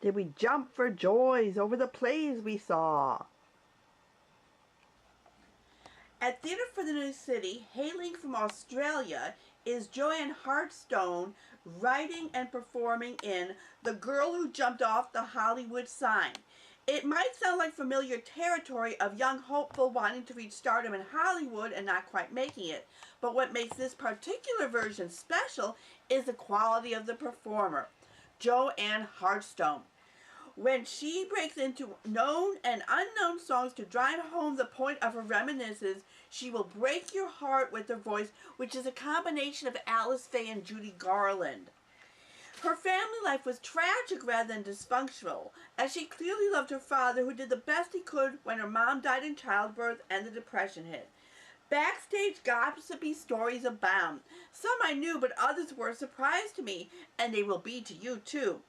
Did we jump for joys over the plays we saw? At Theatre for the New City, hailing from Australia, is Joanne Hartstone writing and performing in The Girl Who Jumped Off the Hollywood Sign. It might sound like familiar territory of young hopeful wanting to reach stardom in Hollywood and not quite making it. But what makes this particular version special is the quality of the performer, Joanne Hartstone. When she breaks into known and unknown songs to drive home the point of her reminiscences, she will break your heart with her voice, which is a combination of Alice Faye and Judy Garland. Her family life was tragic rather than dysfunctional, as she clearly loved her father, who did the best he could when her mom died in childbirth and the Depression hit. Backstage gossipy stories abound. Some I knew, but others were a surprise to me, and they will be to you too.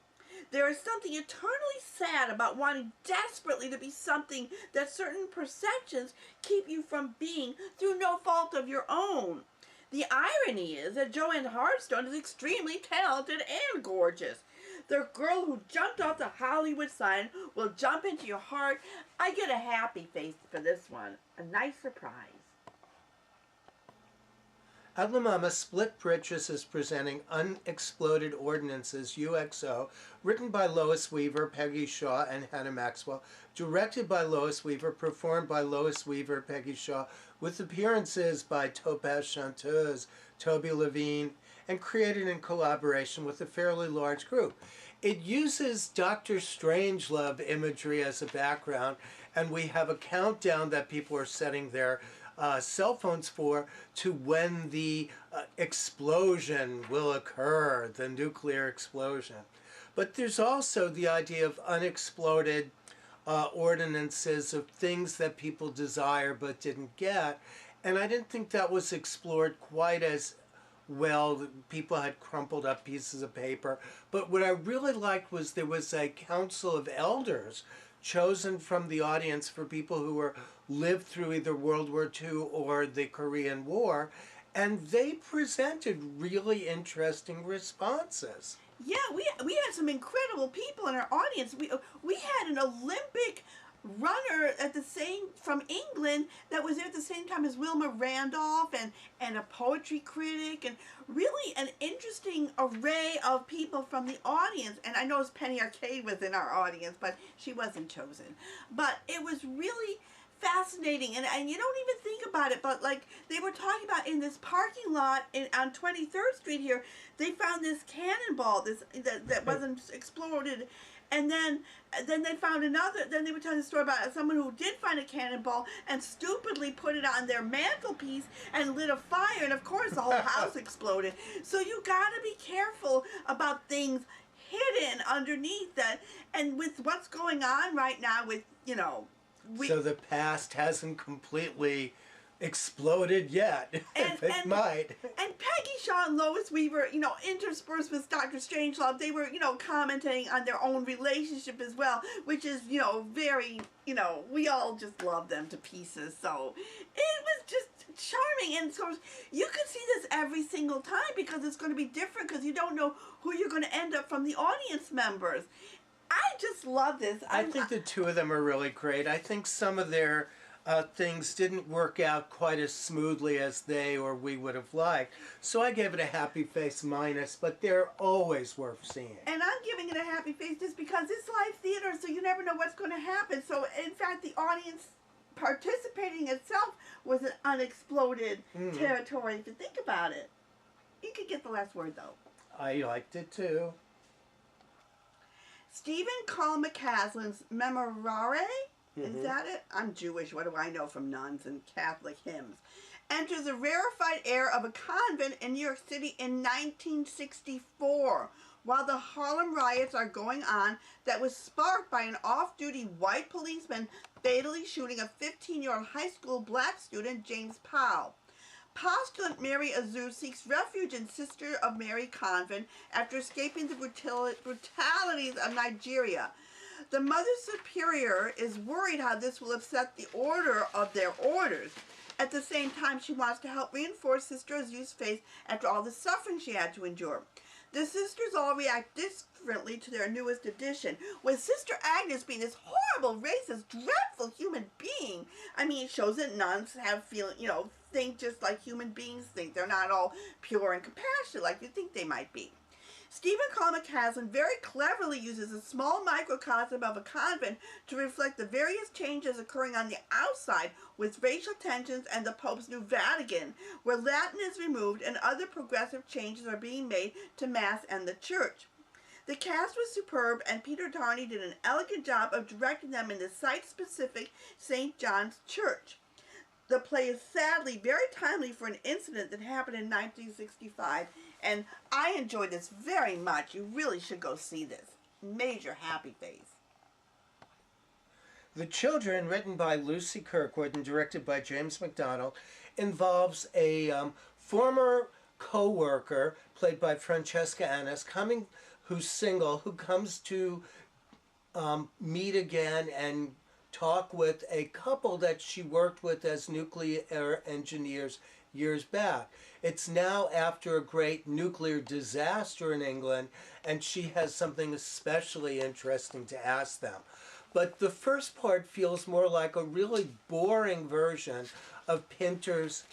There is something eternally sad about wanting desperately to be something that certain perceptions keep you from being through no fault of your own. The irony is that Joanne Hartstone is extremely talented and gorgeous. The Girl Who Jumped Off the Hollywood Sign will jump into your heart. I get a happy face for this one. A nice surprise. At La Mama, Split Britches is presenting Unexploded Ordinances, UXO, written by Lois Weaver, Peggy Shaw, and Hannah Maxwell, directed by Lois Weaver, performed by Lois Weaver, Peggy Shaw, with appearances by Topaz Chanteuse, Toby Levine, and created in collaboration with a fairly large group. It uses Dr. Strangelove imagery as a background, and we have a countdown that people are setting their cell phones for to when the explosion will occur, the nuclear explosion. But there's also the idea of unexploded ordinances, of things that people desire but didn't get. And I didn't think that was explored quite as well. People had crumpled up pieces of paper. But what I really liked was there was a council of elders chosen from the audience for people who were lived through either World War II or the Korean War, and they presented really interesting responses. Yeah, we had some incredible people in our audience. We had an Olympic runner from England that was there at the same time as Wilma Randolph, and a poetry critic, and really an interesting array of people from the audience. And I noticed Penny Arcade was in our audience, but she wasn't chosen. But it was really fascinating, and you don't even think about it, but like they were talking about in this parking lot on 23rd Street here, they found this cannonball that wasn't exploded. And then they found another. Then they were telling a story about someone who did find a cannonball and stupidly put it on their mantelpiece and lit a fire, and of course the whole house exploded. So you gotta be careful about things hidden underneath that. And with what's going on right now, with so the past hasn't completely exploded yet. It might. And Peggy Shaw and Lois Weaver, interspersed with Dr. Strangelove, they were, commenting on their own relationship as well, which is, very, we all just love them to pieces. So it was just charming. And so you could see this every single time because it's going to be different because you don't know who you're going to end up from the audience members. I just love this. I think the two of them are really great. I think some of their things didn't work out quite as smoothly as they or we would have liked. So I gave it a happy face minus, but they're always worth seeing. And I'm giving it a happy face just because it's live theater, so you never know what's going to happen. So in fact, the audience participating itself was an unexploded territory, if you think about it. You could get the last word, though. I liked it, too. Stephen Carl McCaslin's Memorare, is that it? I'm Jewish, what do I know from nuns and Catholic hymns? Enters a rarefied air of a convent in New York City in 1964, while the Harlem riots are going on that was sparked by an off-duty white policeman fatally shooting a 15-year-old high school black student, James Powell. Postulant Mary Azu seeks refuge in Sister of Mary Convent after escaping the brutalities of Nigeria. The Mother Superior is worried how this will upset the order of their orders. At the same time, she wants to help reinforce Sister Azu's faith after all the suffering she had to endure. The sisters all react differently to their newest addition, with Sister Agnes being this horrible, racist, dreadful human being. I mean, it shows that nuns have feeling, think just like human beings think. They're not all pure and compassionate like you think they might be. Stephen Kalmakaslin very cleverly uses a small microcosm of a convent to reflect the various changes occurring on the outside with racial tensions and the Pope's new Vatican, where Latin is removed and other progressive changes are being made to Mass and the Church. The cast was superb, and Peter Darney did an elegant job of directing them in the site-specific St. John's Church. The play is sadly very timely for an incident that happened in 1965, and I enjoyed this very much. You really should go see this. Major happy face. The Children, written by Lucy Kirkwood and directed by James MacDonald, involves a former co-worker, played by Francesca Annis, who's single, who comes to meet again and talk with a couple that she worked with as nuclear engineers years back. It's now after a great nuclear disaster in England, and she has something especially interesting to ask them. But the first part feels more like a really boring version of Pinter's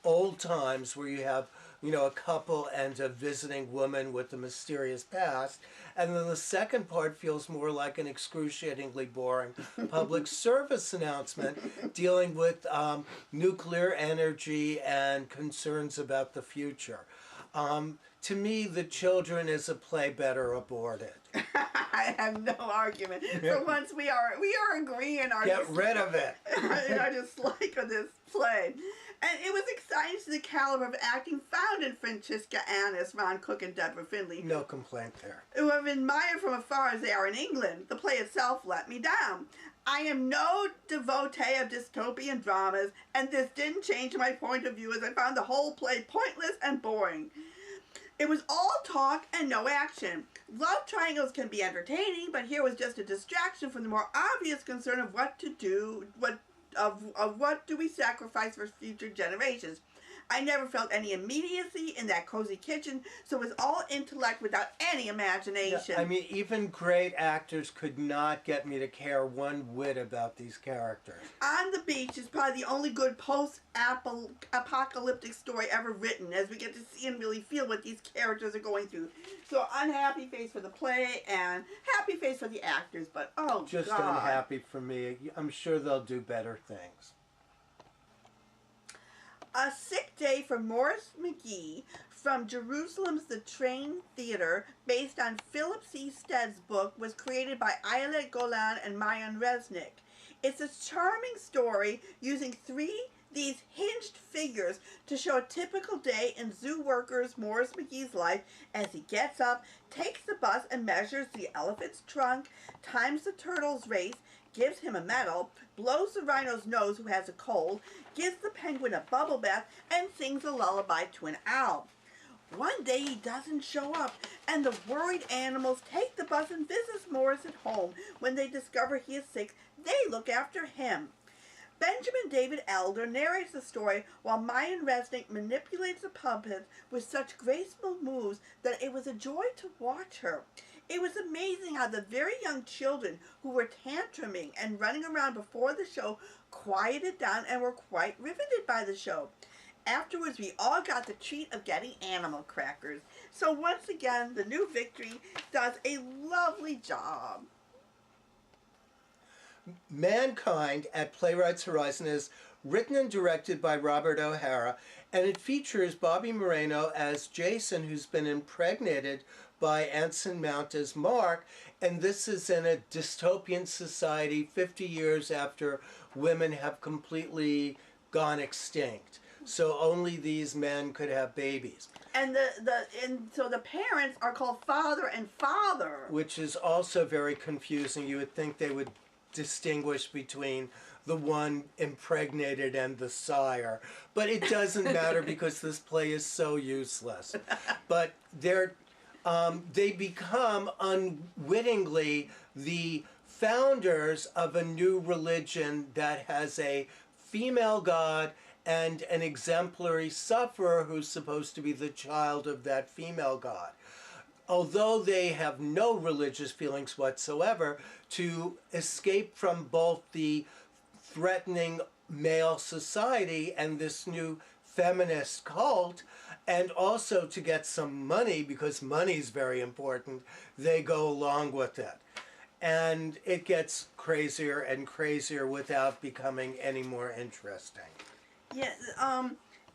Old Times, where you have a couple and a visiting woman with a mysterious past. And then the second part feels more like an excruciatingly boring public service announcement dealing with nuclear energy and concerns about the future. To me, The Children is a play better aborted. I have no argument. For once, we are agreeing on Get rid of it. I dislike of this play. And it was exciting to see the caliber of acting found in Francesca Annis, Ron Cook, and Deborah Findlay. No complaint there. Who have admired from afar as they are in England. The play itself let me down. I am no devotee of dystopian dramas, and this didn't change my point of view, as I found the whole play pointless and boring. It was all talk and no action. Love triangles can be entertaining, but here was just a distraction from the more obvious concern of what to do, what do we sacrifice for future generations. I never felt any immediacy in that cozy kitchen, so it was all intellect without any imagination. Yeah, I mean, even great actors could not get me to care one whit about these characters. On the Beach is probably the only good post-apocalyptic story ever written, as we get to see and really feel what these characters are going through. So unhappy face for the play and happy face for the actors, but oh Just God. Unhappy for me. I'm sure they'll do better things. A Sick Day for Morris McGee from Jerusalem's The Train Theater, based on Philip C. Stead's book, was created by Ayelet Golan and Mayan Resnick. It's a charming story using these hinged figures to show a typical day in zoo workers Morris McGee's life as he gets up, takes the bus and measures the elephant's trunk, times the turtle's race, gives him a medal, blows the rhino's nose who has a cold, gives the penguin a bubble bath, and sings a lullaby to an owl. One day he doesn't show up, and the worried animals take the bus and visit Morris at home. When they discover he is sick, they look after him. Benjamin David Elder narrates the story while Mayan Resnick manipulates the puppet with such graceful moves that it was a joy to watch her. It was amazing how the very young children who were tantruming and running around before the show quieted down and were quite riveted by the show. Afterwards, we all got the treat of getting animal crackers. So once again, the New Victory does a lovely job. Mankind at Playwrights Horizon is written and directed by Robert O'Hara, and it features Bobby Moreno as Jason, who's been impregnated by Anson Mount as Mark, and this is in a dystopian society 50 years after women have completely gone extinct. So only these men could have babies. And so the parents are called father and father. Which is also very confusing. You would think they would distinguish between the one impregnated and the sire. But it doesn't matter because this play is so useless. But they become unwittingly the founders of a new religion that has a female god and an exemplary sufferer who's supposed to be the child of that female god. although they have no religious feelings whatsoever, to escape from both the threatening male society and this new feminist cult, and also to get some money, because money is very important, they go along with it. And it gets crazier and crazier without becoming any more interesting. Yes,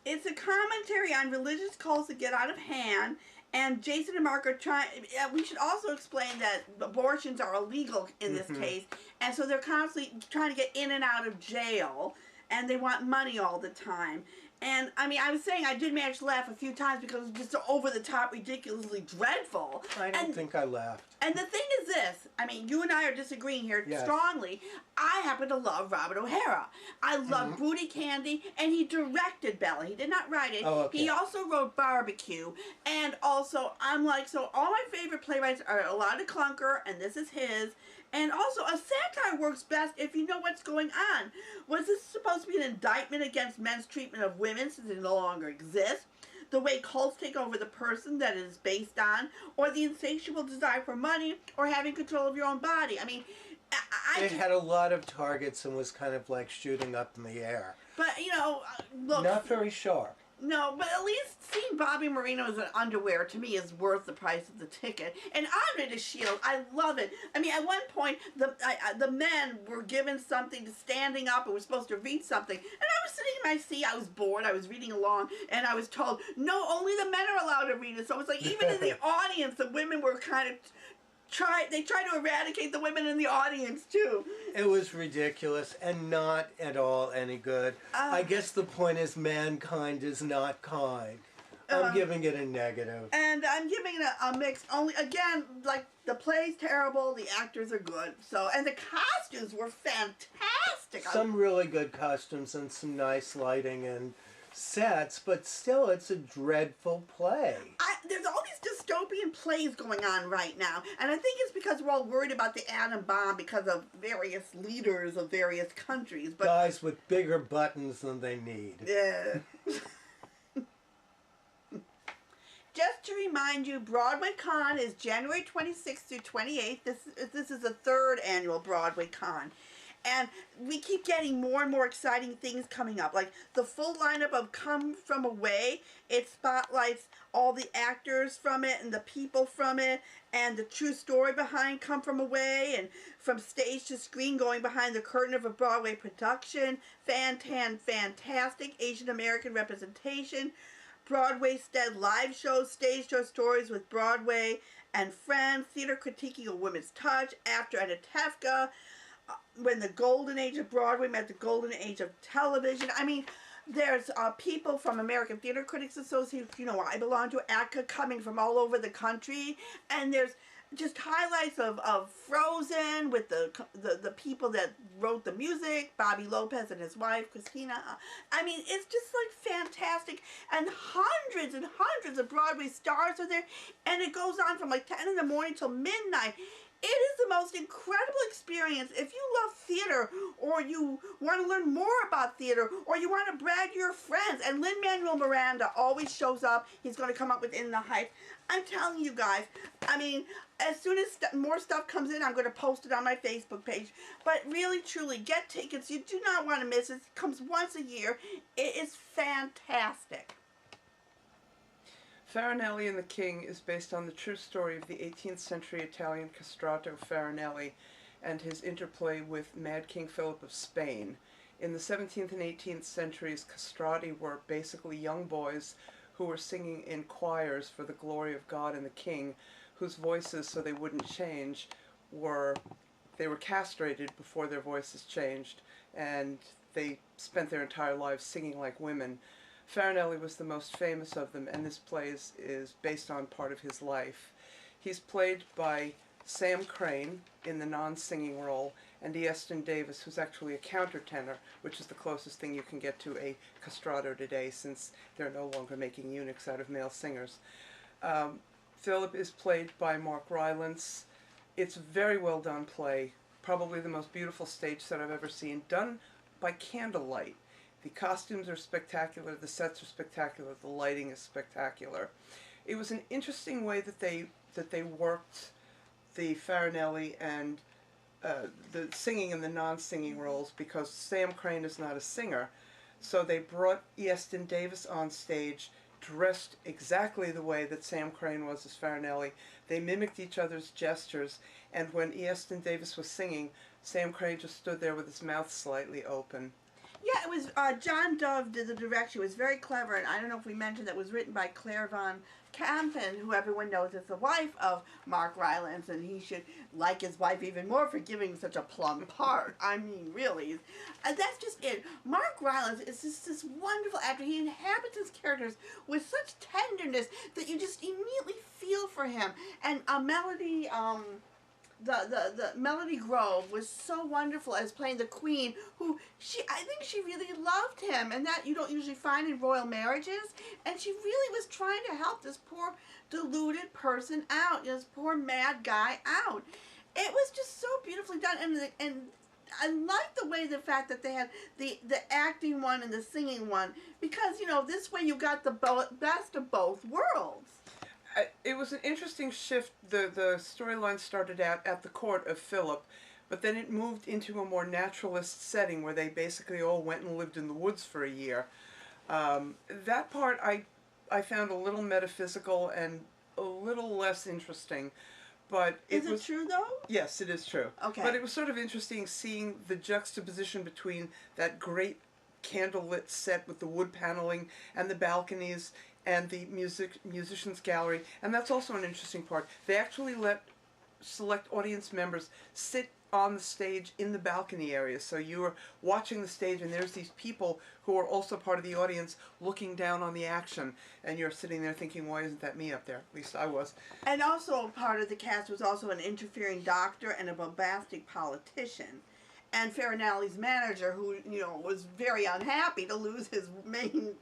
it's a commentary on religious cults that get out of hand, and Jason and Mark are trying. We should also explain that abortions are illegal in this case, and so they're constantly trying to get in and out of jail, and they want money all the time. And I mean, I was saying I did manage to laugh a few times because it was just so over the top, ridiculously dreadful. I don't think I laughed. And the thing is this, I mean, you and I are disagreeing here strongly. I happen to love Robert O'Hara. I love Booty Candy, and he directed Bella. He did not write it. Oh, okay. He also wrote Barbecue. And also, I'm like, so all my favorite playwrights are A Lot of Clunker, and this is his. And also, a satire works best if you know what's going on. Was this supposed to be an indictment against men's treatment of women since they no longer exist? The way cults take over the person that it is based on, or the insatiable desire for money, or having control of your own body? I mean, it had a lot of targets and was kind of like shooting up in the air. But, you know, look. Not very sharp. No, but at least seeing Bobby Marino's underwear to me is worth the price of the ticket. And Andre the Shield, I love it. I mean, at one point, the men were given something to standing up and were supposed to read something. And I was sitting in my seat, I was bored, I was reading along, and I was told, no, only the men are allowed to read it. So it was like, even in the audience, the women were kind of they tried to eradicate the women in the audience too. It was ridiculous and not at all any good. I guess the point is mankind is not kind. I'm giving it a negative. And I'm giving it a mix. Only, again, like, the play's terrible, the actors are good. So, and the costumes were fantastic. Some really good costumes and some nice lighting and sets, but still, it's a dreadful play. There's all these dystopian plays going on right now, and I think it's because we're all worried about the atom bomb because of various leaders of various countries. But guys with bigger buttons than they need. Yeah. Just to remind you, Broadway Con is January 26th through 28th. This is the third annual Broadway Con. And we keep getting more and more exciting things coming up. Like the full lineup of Come From Away. It spotlights all the actors from it and the people from it and the true story behind Come From Away and from stage to screen, going behind the curtain of a Broadway production. Fantastic Asian American representation. Broadway Stead live shows, stage show stories with Broadway and friends, theater critiquing a women's touch, After Anatevka, when the golden age of Broadway met the golden age of television. I mean, there's people from American Theater Critics Association, you know, I belong to ACA, coming from all over the country, and there's just highlights of Frozen with the people that wrote the music, Bobby Lopez and his wife, Christina. I mean, it's just like fantastic. And hundreds of Broadway stars are there. And it goes on from like 10 in the morning till midnight. It is the most incredible experience. If you love theater, or you want to learn more about theater, or you want to brag your friends, and Lin-Manuel Miranda always shows up. He's going to come up with In the Heights. I'm telling you guys, I mean, as soon as more stuff comes in, I'm going to post it on my Facebook page. But really, truly, get tickets. You do not want to miss it. It comes once a year. It is fantastic. Farinelli and the King is based on the true story of the 18th century Italian castrato Farinelli and his interplay with Mad King Philip of Spain. In the 17th and 18th centuries, castrati were basically young boys who were singing in choirs for the glory of God and the King, whose voices, so they wouldn't change, were castrated before their voices changed, and they spent their entire lives singing like women. Farinelli was the most famous of them, and this play is based on part of his life. He's played by Sam Crane in the non-singing role, and Easton Davis, who's actually a countertenor, which is the closest thing you can get to a castrato today, since they're no longer making eunuchs out of male singers. Philip is played by Mark Rylance. It's a very well done play, probably the most beautiful stage set I've ever seen, done by candlelight. The costumes are spectacular, the sets are spectacular, the lighting is spectacular. It was an interesting way that they that they worked the Farinelli and the singing and the non-singing roles, because Sam Crane is not a singer. So they brought Easton Davis on stage, dressed exactly the way that Sam Crane was as Farinelli. They mimicked each other's gestures, and when Easton Davis was singing, Sam Crane just stood there with his mouth slightly open. Yeah, it was John Dove did the direction. It was very clever, and I don't know if we mentioned that it was written by Claire Von Campen, who everyone knows is the wife of Mark Rylance, and he should like his wife even more for giving such a plum part. I mean, really. That's just it. Mark Rylance is just this wonderful actor. He inhabits his characters with such tenderness that you just immediately feel for him. And Melody... The Melody Grove was so wonderful as playing the queen, who I think she really loved him, and that you don't usually find in royal marriages. And she really was trying to help this poor deluded person out, this poor mad guy out. It was just so beautifully done, and I like the way the fact that they had the acting one and the singing one, because this way you got the best of both worlds. It was an interesting shift. The storyline started out at the court of Philip, but then it moved into a more naturalist setting where they basically all went and lived in the woods for a year. That part I found a little metaphysical and a little less interesting. But Is it true, though? Yes, it is true. Okay. But it was sort of interesting seeing the juxtaposition between that great candlelit set with the wood paneling and the balconies and the musicians gallery, and that's also an interesting part. They actually let select audience members sit on the stage in the balcony area, so you are watching the stage and there's these people who are also part of the audience looking down on the action, and you're sitting there thinking, why isn't that me up there? At least I was. And also part of the cast was also an interfering doctor and a bombastic politician. And Farinelli's manager, who, was very unhappy to lose his main,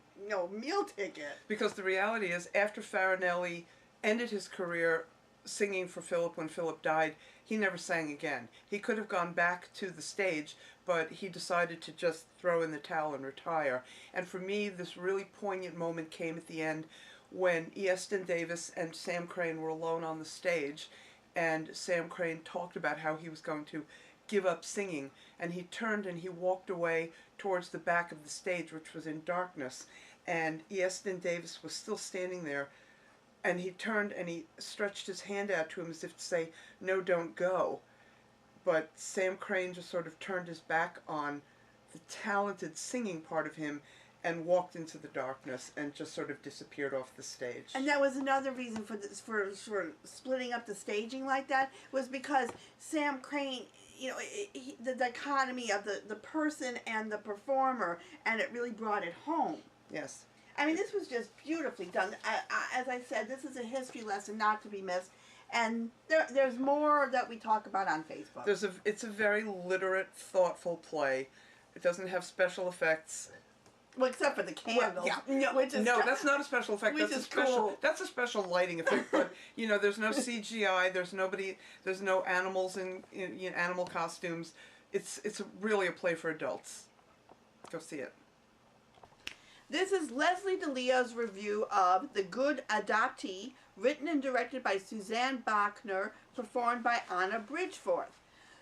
meal ticket. Because the reality is, after Farinelli ended his career singing for Philip when Philip died, he never sang again. He could have gone back to the stage, but he decided to just throw in the towel and retire. And for me, this really poignant moment came at the end when Easton Davis and Sam Crane were alone on the stage, and Sam Crane talked about how he was going to give up singing, and he turned and he walked away towards the back of the stage, which was in darkness, and Easton Davis was still standing there, and he turned and he stretched his hand out to him as if to say, no, don't go. But Sam Crane just sort of turned his back on the talented singing part of him and walked into the darkness and just sort of disappeared off the stage. And that was another reason for this, for splitting up the staging like that, was because Sam Crane, the dichotomy of the person and the performer, and it really brought it home. Yes. I mean, this was just beautifully done. As I said, this is a history lesson not to be missed. And there's more that we talk about on Facebook. It's a very literate, thoughtful play. It doesn't have special effects. Well, except for the candles. Well, yeah. No, that's not a special effect. Which That's is a special. cool. That's a special lighting effect. But there's no CGI. There's no animals in animal costumes. It's really a play for adults. Go see it. This is Leslie DiLeo's review of The Good Adoptee, written and directed by Suzanne Bachner, performed by Anna Bridgeforth.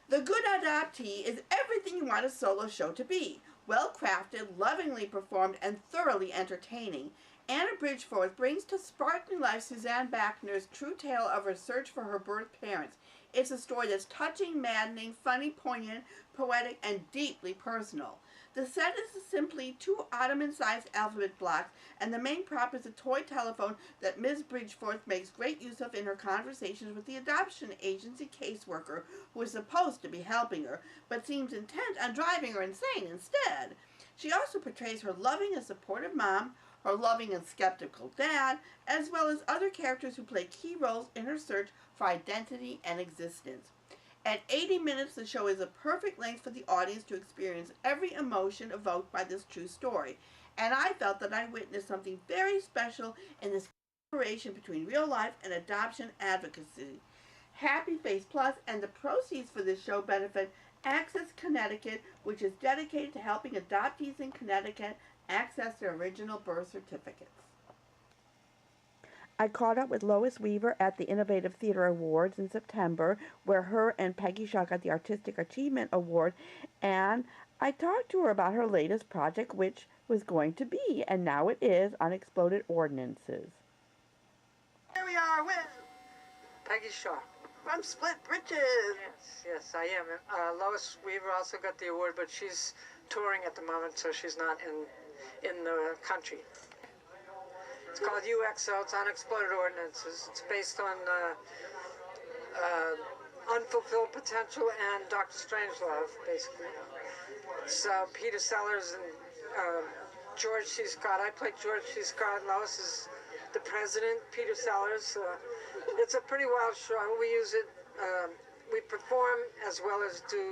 The Good Adoptee is everything you want a solo show to be. Well-crafted, lovingly performed, and thoroughly entertaining. Anna Bridgeforth brings to sparkling life Suzanne Bachner's true tale of her search for her birth parents. It's a story that's touching, maddening, funny, poignant, poetic, and deeply personal. The set is simply 2 ottoman-sized alphabet blocks, and the main prop is a toy telephone that Ms. Bridgeforth makes great use of in her conversations with the adoption agency caseworker who is supposed to be helping her, but seems intent on driving her insane instead. She also portrays her loving and supportive mom, her loving and skeptical dad, as well as other characters who play key roles in her search for identity and existence. At 80 minutes, the show is a perfect length for the audience to experience every emotion evoked by this true story. And I felt that I witnessed something very special in this collaboration between real life and adoption advocacy. Happy Face Plus and the proceeds for this show benefit Access Connecticut, which is dedicated to helping adoptees in Connecticut access their original birth certificates. I caught up with Lois Weaver at the Innovative Theater Awards in September, where her and Peggy Shaw got the Artistic Achievement Award, and I talked to her about her latest project, which was going to be, and now it is, Unexploded Ordinances. Here we are with Peggy Shaw. from Split Britches. Yes, I am. Lois Weaver also got the award, but she's touring at the moment, so she's not in the country. It's called UXO. It's Unexploded Ordinances. It's based on unfulfilled potential and Dr. Strangelove, basically. It's Peter Sellers and George C. Scott. I played George C. Scott. Lois is the president, Peter Sellers. It's a pretty wild show. We use it, we perform as well as do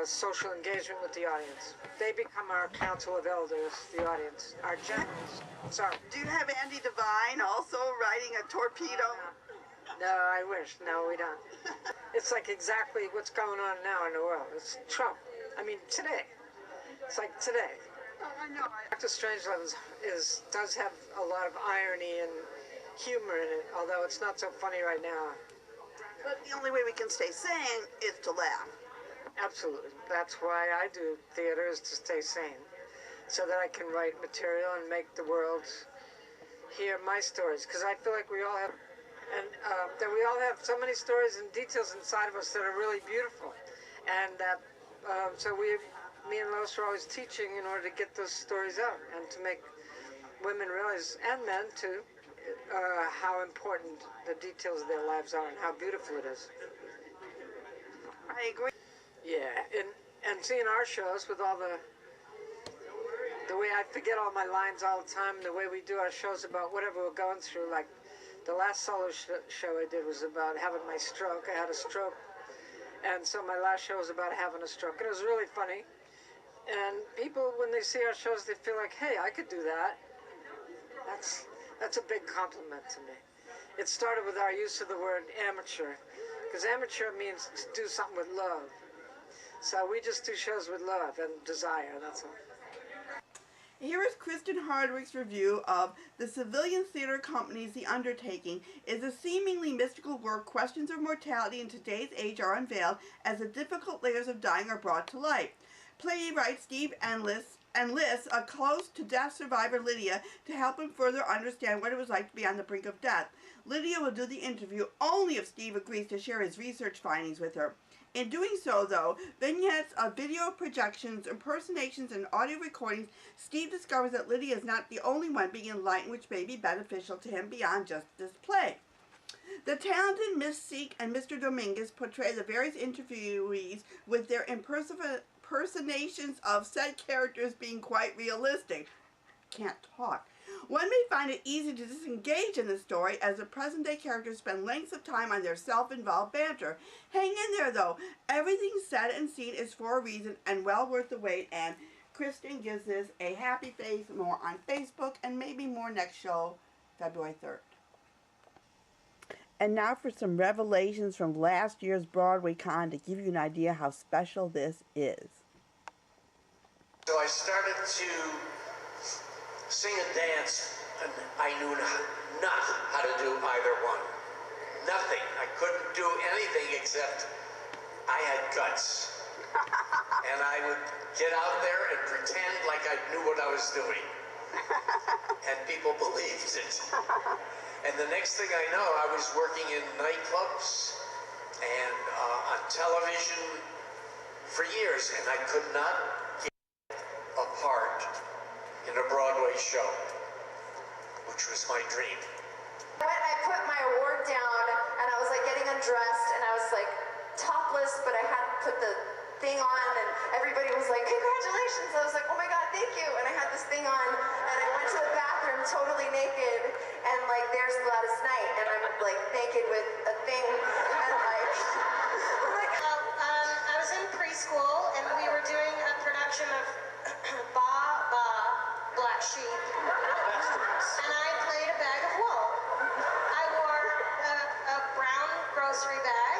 social engagement with the audience. They become our council of elders, the audience, our generals. Sorry. Do you have Andy Devine also riding a torpedo? No, I wish. No, we don't. It's like exactly what's going on now in the world. It's Trump. I mean, today. It's like today. Oh, I know. Dr. Strangelove does have a lot of irony and humor in it, although it's not so funny right now. But the only way we can stay sane is to laugh. Absolutely. That's why I do theater, is to stay sane, so that I can write material and make the world hear my stories. Because I feel like we all have, and that we all have so many stories and details inside of us that are really beautiful, and that so me and Lois are always teaching in order to get those stories out and to make women realize, and men too, how important the details of their lives are and how beautiful it is. I agree. Yeah, and seeing our shows with all the way I forget all my lines all the time, the way we do our shows about whatever we're going through, like the last solo show I did was about having my stroke. I had a stroke, and so my last show was about having a stroke, and it was really funny. And people, when they see our shows, they feel like, hey, I could do that. That's a big compliment to me. It started with our use of the word amateur, because amateur means to do something with love. So we just do shows with love and desire, that's all. Here is Kristin Hardwick's review of the civilian theater company's The Undertaking. Is a seemingly mystical work. Questions of mortality in today's age are unveiled as the difficult layers of dying are brought to light. Playwright Steve enlists a close-to-death survivor, Lydia, to help him further understand what it was like to be on the brink of death. Lydia will do the interview only if Steve agrees to share his research findings with her. In doing so, though, vignettes of video projections, impersonations, and audio recordings, Steve discovers that Lydia is not the only one being enlightened, which may be beneficial to him beyond just this play. The talented Miss Seek and Mr. Dominguez portray the various interviewees with their impersonations of said characters being quite realistic. Can't talk. One may find it easy to disengage in the story as the present-day characters spend lengths of time on their self-involved banter. Hang in there, though. Everything said and seen is for a reason and well worth the wait, and Kristin gives this a happy face. More on Facebook, and maybe more next show, February 3rd. And now for some revelations from last year's Broadway Con to give you an idea how special this is. So I started to sing and dance, and I knew not how to do either one. Nothing. I couldn't do anything except I had guts. And I would get out there and pretend like I knew what I was doing. And people believed it. And the next thing I know, I was working in nightclubs and on television for years, and I could not get a part in a Broadway show, which was my dream. I put my award down, and I was like getting undressed, and I was like topless, but I hadn't put the thing on, and everybody was like, congratulations. I was like, oh my God, thank you. And I had this thing on, and I went to the bathroom totally naked, and like, there's Gladys Knight, and I'm like naked with a thing, and like, I was in preschool, and we were doing a production of Ba Ba Black Sheep, and I played a bag of wool. I wore a brown grocery bag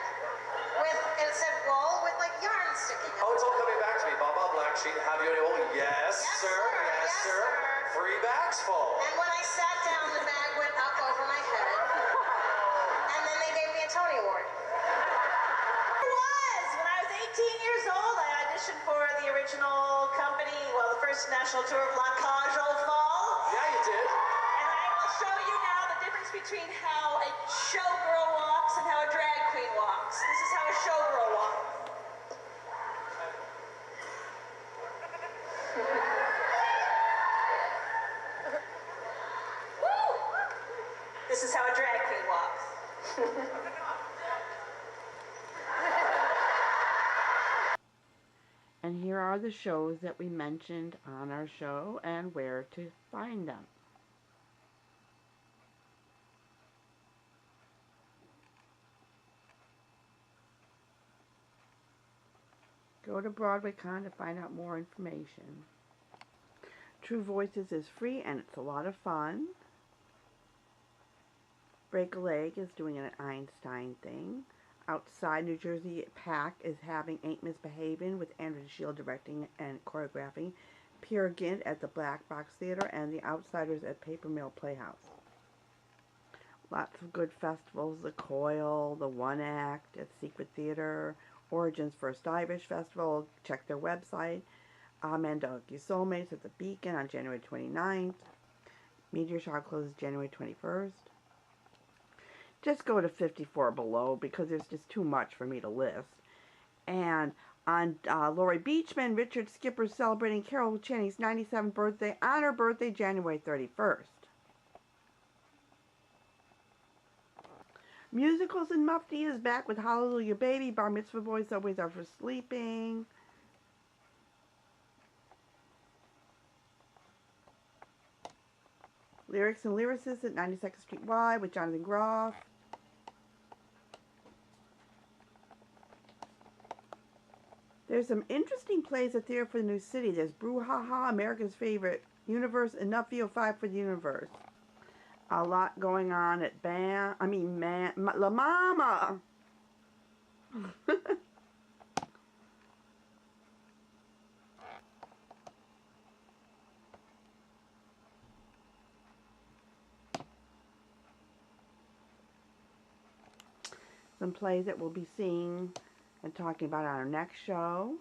with, it said wool with like yarn sticking out. Oh, it's all coming back to me. Baba Black Sheep, have you any wool? Yes, sir. Yes, Yes, sir. sir. 3 bags full. And when I sat down, the bag went up over first national tour of La Cage au Fall. Yeah, you did. And I will show you now the difference between how a showgirl walks and how a drag queen walks. This is how a showgirl walks. Woo! This is how a drag queen walks. And here are the shows that we mentioned on our show and where to find them. Go to Broadwaycon to find out more information. True Voices is free and it's a lot of fun. Break a Leg is doing an Einstein thing. Outside New Jersey, PAC is having Ain't Misbehavin' with Andrew Shield directing and choreographing. Peer Gynt at the Black Box Theater and The Outsiders at Paper Mill Playhouse. Lots of good festivals. The Coil, the One Act at Secret Theater, Origins First Irish Festival. Check their website. Mandela Soulmates at the Beacon on January 29th. Meteor Shower closes January 21st. Just go to 54 below because there's just too much for me to list. And on Laurie Beechman, Richard Skipper celebrating Carol Channing's 97th birthday on her birthday, January 31st. Musicals and Mufti is back with Hallelujah Baby, Bar Mitzvah Boys Always Are for Sleeping. Lyrics and Lyricists at 92nd Street Y with Jonathan Groff. There's some interesting plays at Theater for the New City. There's Brouhaha, America's Favorite Universe, and Nuffield 5 for the Universe. A lot going on at La Mama. Some plays that we'll be seeing and talking about on our next show.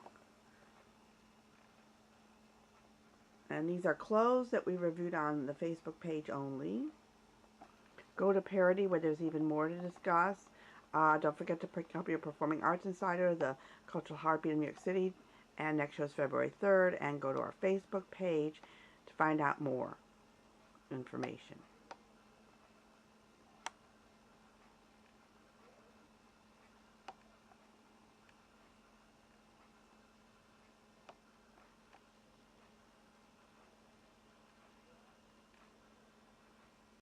And these are clothes that we reviewed on the Facebook page only. Go to Parody where there's even more to discuss. Don't forget to pick up your Performing Arts Insider, the Cultural Heartbeat of New York City, and next show is February 3rd. And go to our Facebook page to find out more information.